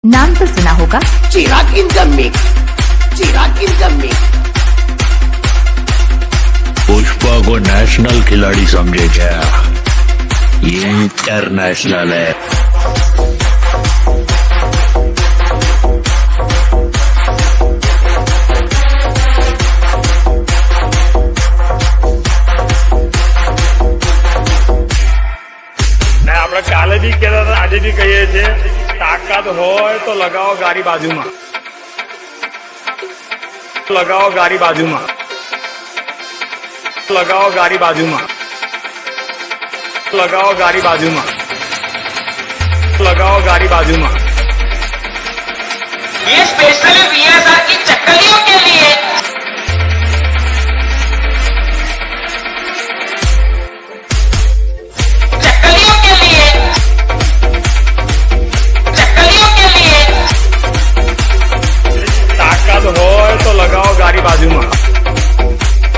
नाम तो सुना होगा। Chirag in the mix, Chirag in the mix. Pushpa को नेशनल खिलाड़ी समझे क्या? ये इंटरनेशनल है। આપણે કાલે બી કહેતા હતા, આજે બી કહીએ છીએ, તાકાત હોય તો લગાવો ગાડી બાજુમાં, લગાવો ગાડી બાજુમાં, લગાવો ગાડી બાજુમાં, લગાવો ગાડી બાજુમાં, લગાવો ગાડી બાજુમાં। ये स्पेशली वीएसआर की चक्कलियों के लिए। चक्कलियों के लिए, चक्कलियों के लिए। તાકાત હોય તો લગાવો ગાડી